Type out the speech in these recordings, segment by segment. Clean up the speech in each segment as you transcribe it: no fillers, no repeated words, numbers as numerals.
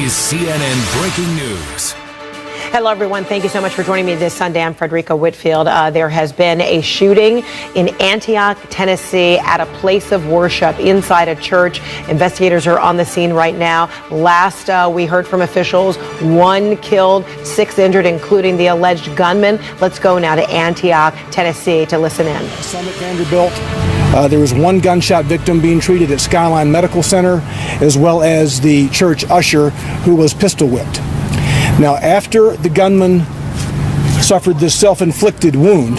is CNN Breaking News. Hello, everyone. Thank you so much for joining me this Sunday. I'm Frederica Whitfield. There has been a shooting in Antioch, Tennessee, at a place of worship inside a church. Investigators are on the scene right now. Last we heard from officials, 1 killed, 6 injured, including the alleged gunman. Let's go now to Antioch, Tennessee, to listen in. Summit Vanderbilt. There was 1 gunshot victim being treated at Skyline Medical Center, as well as the church usher who was pistol whipped. Now, after the gunman suffered this self-inflicted wound,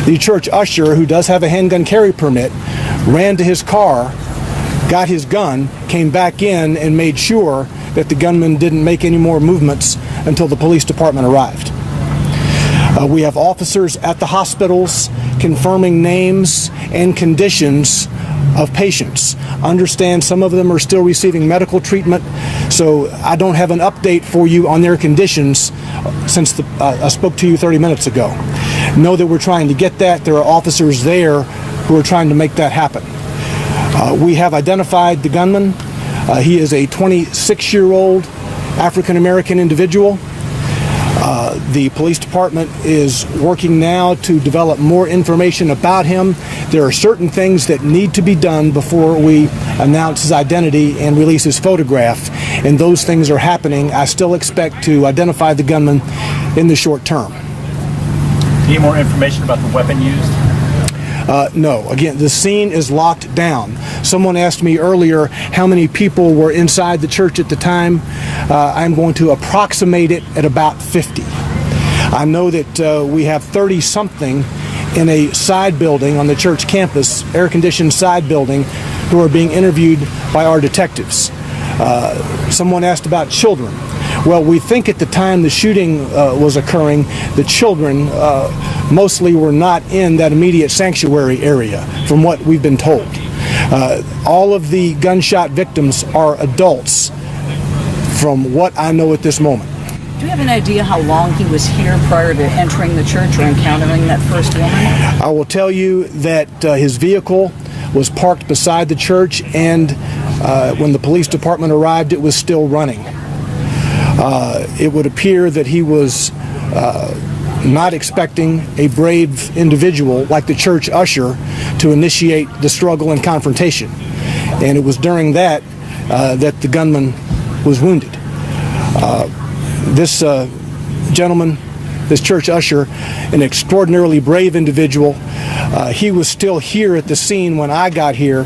the church usher, who does have a handgun carry permit, ran to his car, got his gun, came back in, and made sure that the gunman didn't make any more movements until the police department arrived. We have officers at the hospitals confirming names and conditions of patients. Understand some of them are still receiving medical treatment, so I don't have an update for you on their conditions since I spoke to you 30 minutes ago. Know that we're trying to get that. There are officers there who are trying to make that happen. We have identified the gunman. He is a 26-year-old African-American individual. The police department is working now to develop more information about him. There are certain things that need to be done before we announce his identity and release his photograph, and those things are happening. I still expect to identify the gunman in the short term. Any more information about the weapon used? No. Again, the scene is locked down. Someone asked me earlier how many people were inside the church at the time. I'm going to approximate it at about 50. I know that we have 30-something in a side building on the church campus, air-conditioned side building, who are being interviewed by our detectives. Someone asked about children. Well, we think at the time the shooting was occurring, the children mostly were not in that immediate sanctuary area, from what we've been told. All of the gunshot victims are adults, from what I know at this moment. Do you have an idea how long he was here prior to entering the church or encountering that first woman? I will tell you that his vehicle was parked beside the church, and when the police department arrived, it was still running. It would appear that he was not expecting a brave individual like the church usher to initiate the struggle and confrontation. And it was during that that the gunman was wounded. This gentleman, this church usher, an extraordinarily brave individual, he was still here at the scene when I got here,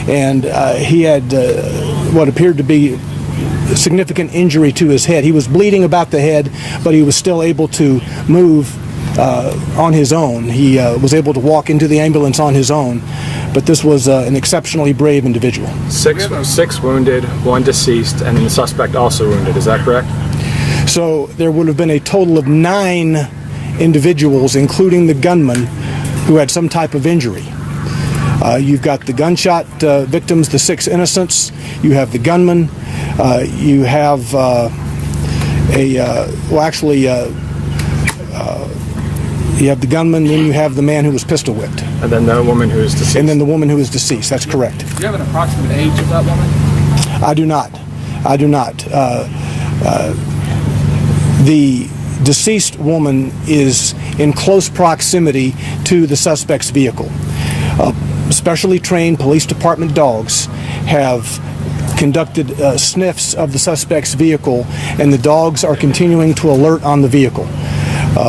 and he had what appeared to be significant injury to his head. He was bleeding about the head, but he was still able to move on his own. He was able to walk into the ambulance on his own, but this was an exceptionally brave individual. Six wounded, 1 deceased, and then the suspect also wounded. Is that correct? So there would have been a total of 9 individuals, including the gunman, who had some type of injury. You've got the gunshot victims, the 6 innocents. You have the gunman. You have you have the gunman, then you have the man who was pistol whipped. And then the woman who is deceased. And then the woman who is deceased. That's correct. Do you have an approximate age of that woman? I do not. I do not. The deceased woman is in close proximity to the suspect's vehicle. Specially trained police department dogs have conducted sniffs of the suspect's vehicle, and the dogs are continuing to alert on the vehicle.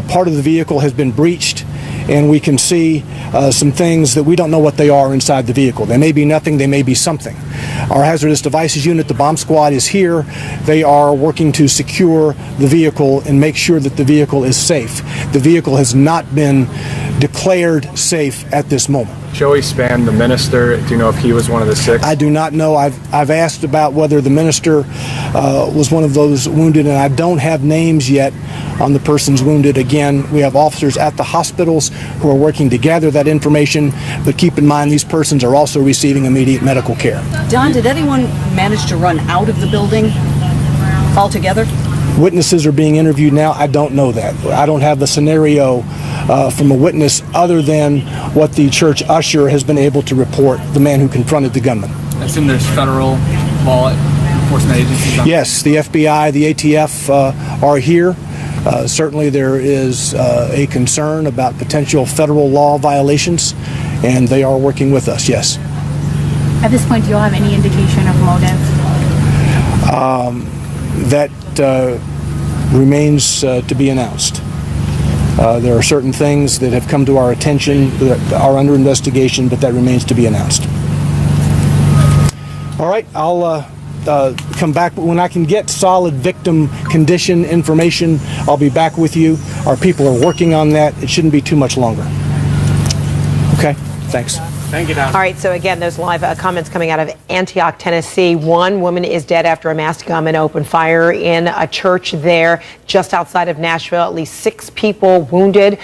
Part of the vehicle has been breached, and we can see some things that we don't know what they are inside the vehicle. They may be nothing, they may be something. Our hazardous devices unit, the bomb squad, is here. They are working to secure the vehicle and make sure that the vehicle is safe. The vehicle has not been declared safe at this moment. Joey Spann, the minister, do you know if he was one of the 6? I do not know. I've asked about whether the minister was one of those wounded, and I don't have names yet on the persons wounded. Again, we have officers at the hospitals who are working to gather that information, but keep in mind these persons are also receiving immediate medical care. Don, did anyone manage to run out of the building altogether? Witnesses are being interviewed now. I don't know that. I don't have the scenario from a witness other than what the church usher has been able to report, the man who confronted the gunman. I assume there's federal law enforcement agencies? Yes, the FBI, the ATF are here. Certainly there is a concern about potential federal law violations, and they are working with us, yes. At this point, do you all have any indication of motive? That remains to be announced. There are certain things that have come to our attention that are under investigation, but that remains to be announced. All right, I'll come back when I can get solid victim condition information. I'll be back with you. Our people are working on that. It shouldn't be too much longer. Okay, thanks. Thank you, Don. All right, so again, those live comments coming out of Antioch, Tennessee. One woman is dead after a masked gunman opened fire in a church there just outside of Nashville. At least 6 people wounded.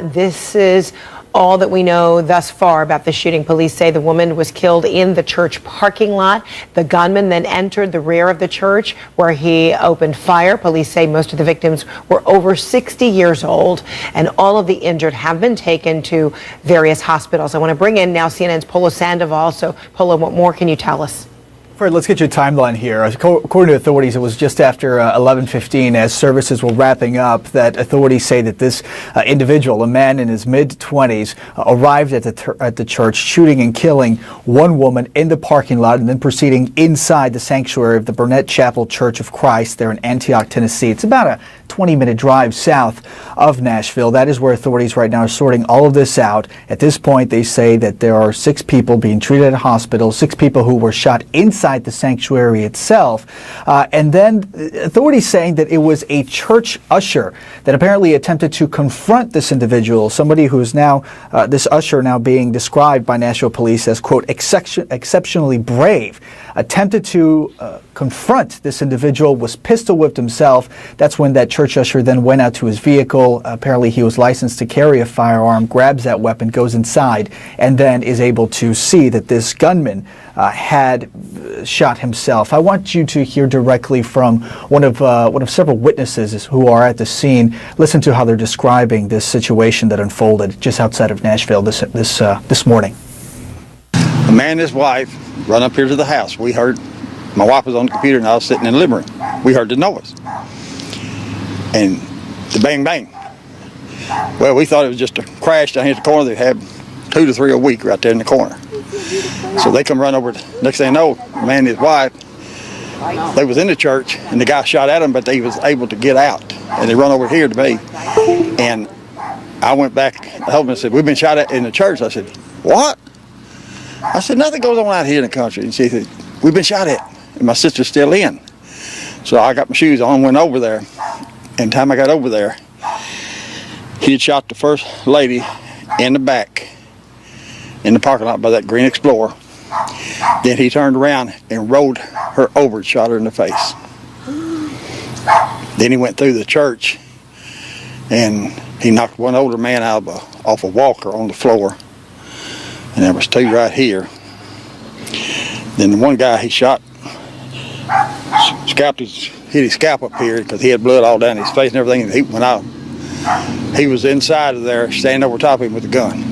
This is all that we know thus far about the shooting. Police say the woman was killed in the church parking lot. The gunman then entered the rear of the church where he opened fire. Police say most of the victims were over 60 years old, and all of the injured have been taken to various hospitals. I want to bring in now CNN's Polo Sandoval. So, Polo, what more can you tell us? Fred, let's get your timeline here. According to authorities, it was just after 11:15 as services were wrapping up that authorities say that this individual, a man in his mid-20s, arrived at the church, shooting and killing one woman in the parking lot and then proceeding inside the sanctuary of the Burnett Chapel Church of Christ there in Antioch, Tennessee. It's about a 20-minute drive south of Nashville. That is where authorities right now are sorting all of this out. At this point, they say that there are 6 people being treated at a hospital, 6 people who were shot inside the sanctuary itself. And then authorities saying that it was a church usher that apparently attempted to confront this individual, somebody who is now, this usher now being described by Nashville police as, quote, exceptionally brave, attempted to confront this individual, was pistol whipped himself. That's when that church usher then went out to his vehicle. Apparently he was licensed to carry a firearm, grabs that weapon, goes inside, and then is able to see that this gunman had shot himself. I want you to hear directly from one of several witnesses who are at the scene. Listen to how they're describing this situation that unfolded just outside of Nashville this morning. A man and his wife run up here to the house. We heard, my wife was on the computer and I was sitting in the living room. We heard the noise. And the bang bang. Well, we thought it was just a crash down here at the corner. They had 2 to 3 a week right there in the corner. So they come run over. Next thing I know, the man and his wife, they was in the church and the guy shot at them, but they was able to get out. And they run over here to me. And I went back, the husband said, "We've been shot at in the church." I said, "What?" I said, "Nothing goes on out here in the country." And she said, "We've been shot at." And my sister's still in. So I got my shoes on, went over there. And the time I got over there, he had shot the first lady in the back in the parking lot by that green Explorer. Then he turned around and rode her over and shot her in the face. Then he went through the church and he knocked one older man out off a walker on the floor. And there was 2 right here. Then the one guy he shot, hit his scalp up here because he had blood all down his face and everything. And he went out. He was inside of there, standing over top of him with a gun.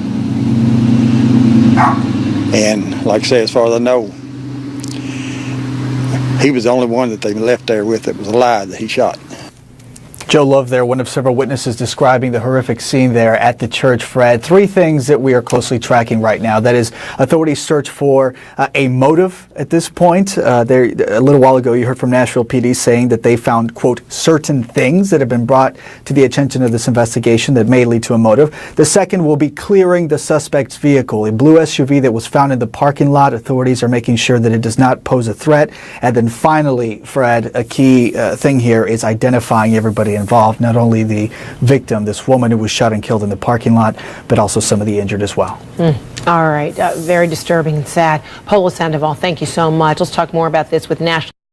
And like I say, as far as I know, he was the only one that they left there with that was alive that he shot. Joe Love there, one of several witnesses describing the horrific scene there at the church, Fred. 3 things that we are closely tracking right now. That is, authorities search for a motive at this point. A little while ago, you heard from Nashville PD saying that they found, quote, certain things that have been brought to the attention of this investigation that may lead to a motive. The second will be clearing the suspect's vehicle, a blue SUV that was found in the parking lot. Authorities are making sure that it does not pose a threat. And then finally, Fred, a key thing here is identifying everybody involved, not only the victim, this woman who was shot and killed in the parking lot, but also some of the injured as well. All right. Very disturbing and sad. Polo Sandoval, thank you so much. Let's talk more about this with National